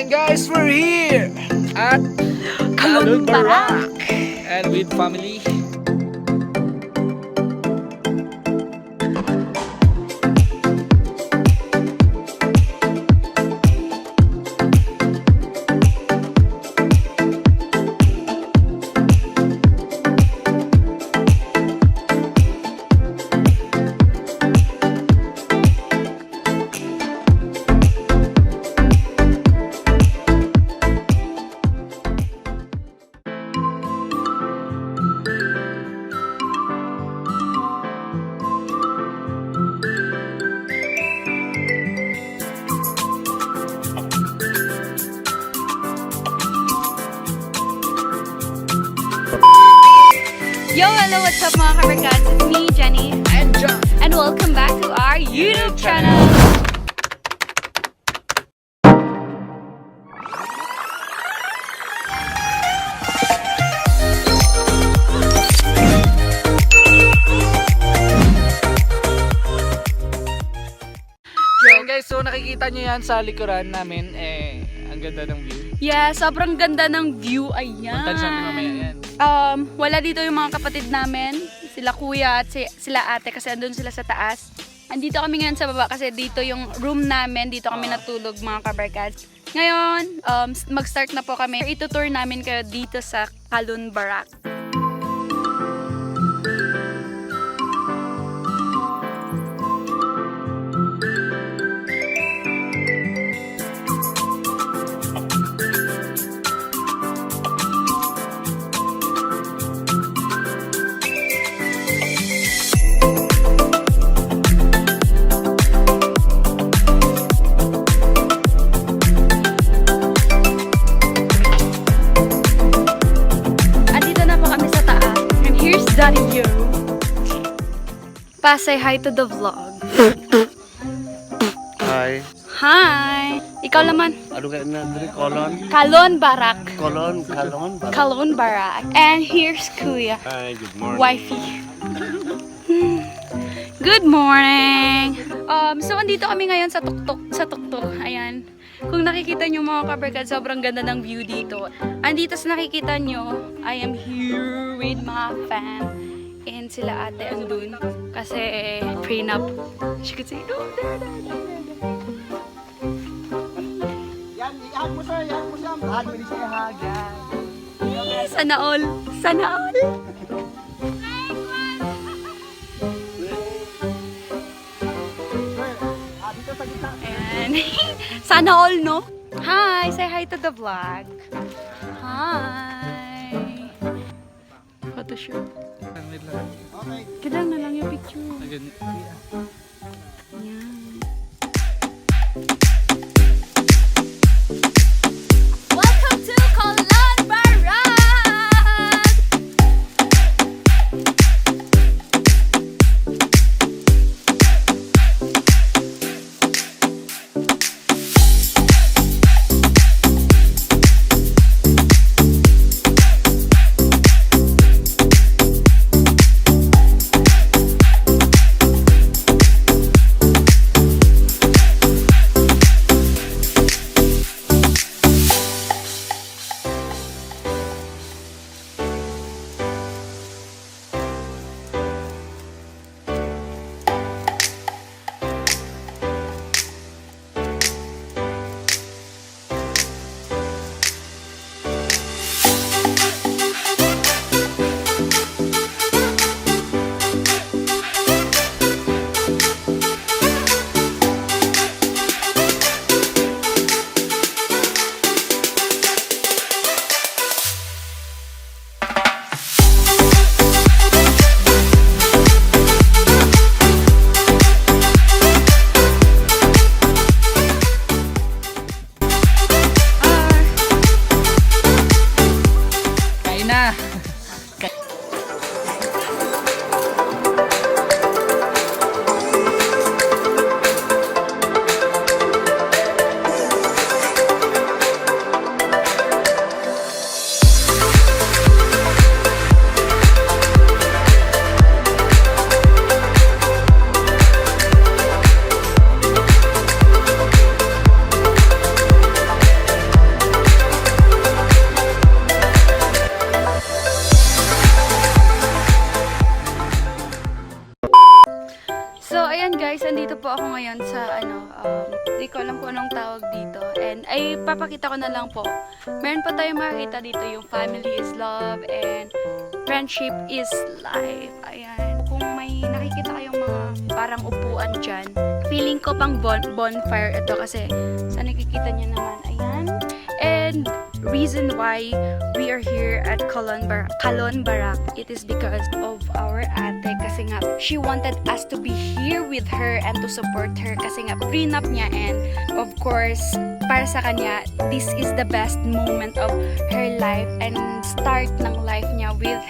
morning guys, we're here at Kalon Barak and with family. Yo, hello, what's up mga kabarkads? It's me, Jenny. And John. And welcome back to our YouTube channel. Yan guys, so nakikita nyo yan sa likuran namin, ang ganda ng view. Yeah, sobrang ganda ng view. Ayan. Puntan namin mamaya yan. Wala dito yung mga kapatid namin. Sila kuya at sila ate kasi andun sila sa taas. Andito kami ngayon sa baba kasi dito yung room namin. Dito kami natulog mga kabarkads. Ngayon, mag-start na po kami. Itutour namin kayo dito sa Kalon Barak. Daddy Yo. Pa-say hi to the vlog. Hi. Hi. Ikaw naman. Ano ka na diri Kalon? Kalon Barak. Kalon. Kalon Barak. And here's Kuya. Hi, good morning. Wifey. Good morning. So andito kami ngayon sa tuktok. Ayan. Kung nakikita nyo mga kabarkad, sobrang ganda ng view dito. Andito sa nakikita nyo, I am here with my fam. And sila ate andun. Kasi prenup. She could say, no, there. Yan, ihag mo siya. Hag mo siya hagan. Sana all. Dito sa gitna. Ayan. Sana all, no? Hi! Say hi to the vlog. Hi! Photoshoot. Wait lang. Okay. Kailan na lang yung picture. Again. Ayan. Welcome to Kalon Barak! ayan guys, andito po ako ngayon sa di ko alam kung anong tawag dito. And ay papakita ko na lang po. Meron pa tayong makikita dito yung family is love and friendship is life. Ayan. Kung may nakikita kayong mga parang upuan dyan, feeling ko pang bonfire ito kasi sa nakikita nyo naman, ayan. And reason why we are here at Kalon Barak, it is because of our ate kasi nga she wanted us to be here with her and to support her kasi nga prenup niya, and of course para sa kanya this is the best moment of her life and start ng life niya with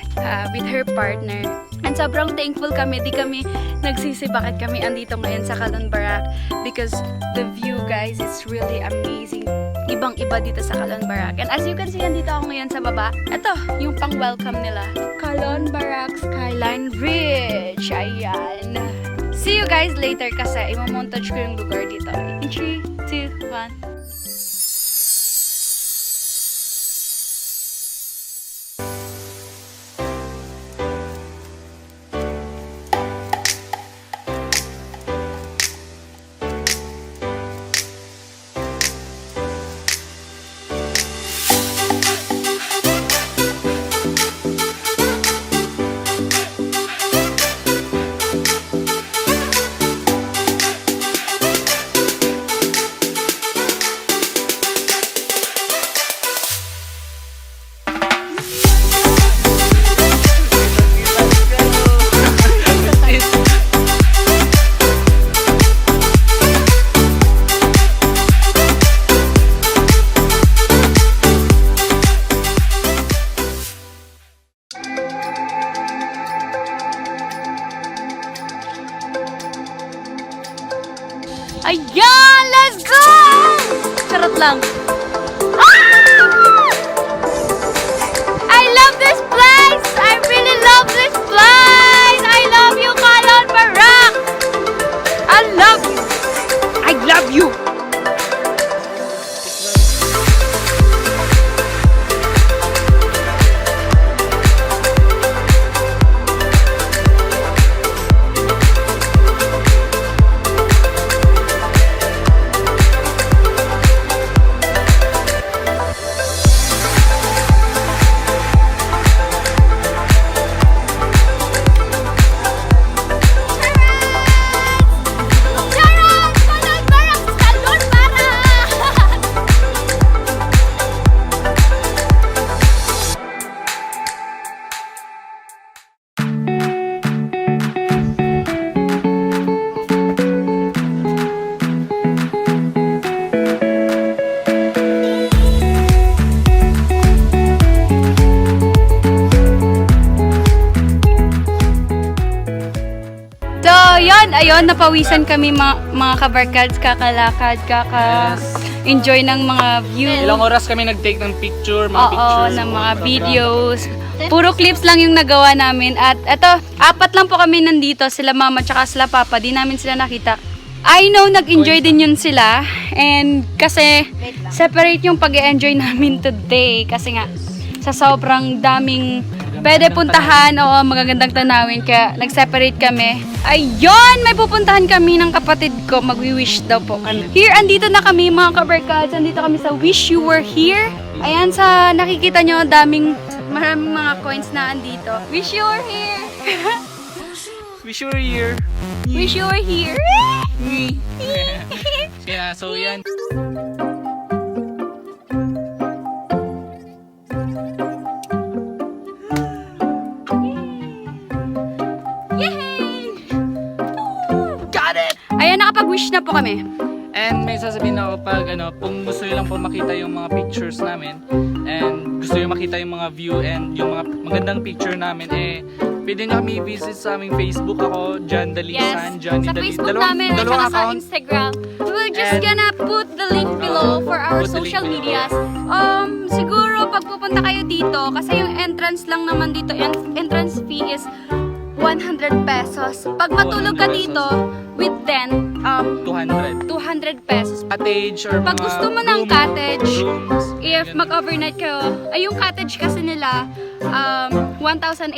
her partner. And sobrang thankful kami, di kami nagsisi bakit kami andito ngayon sa Kalon Barak because the view guys is really amazing. Ibang-iba dito sa Kalon Barak. And as you can see, andito ako ngayon sa baba. Ito, yung pang-welcome nila. Kalon Barak Skyline Ridge. Ayan. See you guys later kasi imamontage ko yung lugar dito. In 3, 2, 1. Ayan! Let's go! Charot lang. Ah! I love this place! I really love this place! I love you, Kalon Barak! I love you! I love you! Ayun, napawisan kami mga kabarkads, kakalakad, enjoy ng mga view. Ilang oras kami nag-take ng picture, mga Oo, pictures. ng mga videos. Puro clips lang yung nagawa namin. At eto, 4 lang po kami nandito. Sila mama tsaka sila papa. Di namin sila nakita. I know nag-enjoy din yun sila. And kasi separate yung pag-enjoy namin today. Kasi nga, sa sobrang daming pwede puntahan o magagandang tanawin, kaya nag-separate kami. Ayun! May pupuntahan kami ng kapatid ko. Mag-wish daw po kami. Here, andito na kami mga kabarkads. Andito kami sa Wish You Were Here. Ayan, sa nakikita nyo, maraming mga coins na andito. Wish You Were Here! Wish you were here. Wish You Were Here! Yeah, so yan. Ayan, nakapag-wish na po kami. And may sasabihin ako pag kung gusto nyo lang po makita yung mga pictures namin and gusto nyo makita yung mga view and yung mga magandang picture namin, pwede nyo kami visit sa aming Facebook. Ako, John Dalisan. Sa Facebook namin at saka sa Instagram. We're just gonna put the link below for our social medias. Siguro pag pupunta kayo dito, kasi yung entrance lang naman dito, entrance fee is 100 pesos. Pag matulog ka dito, with 10, 200. 200 pesos. Cottage or Pag mga gusto mo ng room- cottage, rooms, if ganun. mag-overnight kayo, ay yung cottage kasi nila, 1,800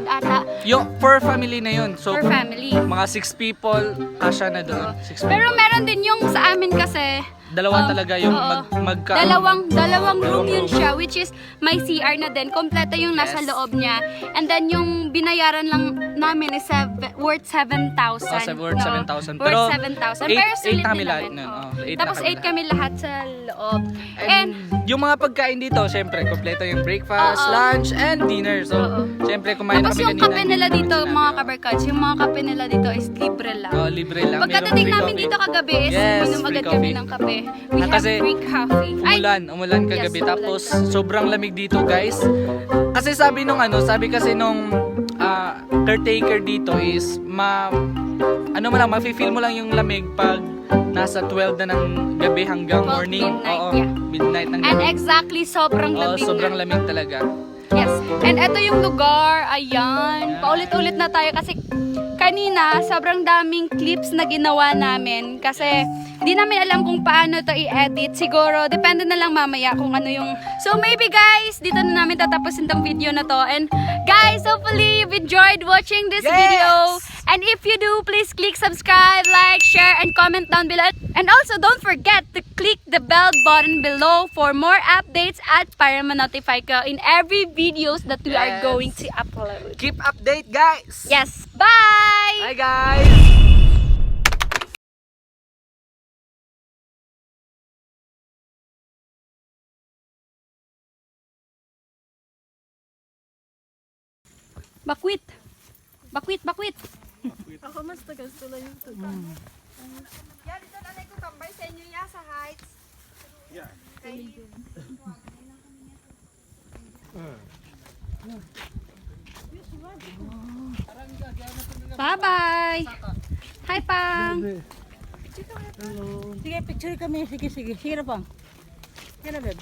ata Yung for family na yun. So, per family. mga 6 people, kasya na doon. 6 Pero people. meron din yung sa amin kasi, Dalawa talaga yung oo. magka... dalawang room yun room. siya, which is may CR na din. Kompleto yung nasa Yes. loob niya. And then yung binayaran lang namin is worth 7,000. Worth 7,000. Worth Pero 7,000. 8 Pero sulit kami din lahat namin. nun. Oo. Oh, 8 Tapos 8 kami lahat sa loob. And yung mga pagkain dito, syempre, kompleto yung breakfast, Oo. lunch, and dinner. So, Oo. syempre, kumain Tapos kami yung kanina. kape nila hindi dito, namin mga sinabi, kabarkads, yung mga kape nila dito is libre lang. oh, libre lang. Pagkadating Merong free namin coffee. dito kagabi is Yes, uminom free agad kami coffee. ng kape. We have Kasi free coffee. Ay, Umulan kagabi. Yes, Tapos, umulan. sobrang lamig dito, guys. Kasi sabi kasi nung caretaker dito is mafe-feel mo lang yung lamig pag nasa 12 na ng gabi hanggang 12 morning. midnight, Oo, yeah. midnight ng and gabi. exactly, sobrang Oo, lamig sobrang na. lamig talaga. Yes. And ito yung lugar. Ayan. Paulit-ulit na tayo kasi kanina, sobrang daming clips na ginawa namin kasi di namin alam kung paano to i-edit. Siguro, depende na lang mamaya kung ano yung... So, maybe guys, dito na namin tatapusin tong video na to. And guys, hopefully you've enjoyed watching this video. And if you do, please click subscribe, like, share, and comment down below. And also, don't forget to click the bell button below for more updates at para ma-notify ka in every videos that we are Yes. going to upload. Keep update, guys! Yes. Bye! Bye, guys! Bakwit. Bakwit, bakwit. Ako mas tagas tuloy yung tuga. Yan, ito nanay ko kambay sa inyo ya sa heights. Bye-bye! Hi, Pang! Sige, picture kami. Sige, sige. Sige na pang. Yan na, babe.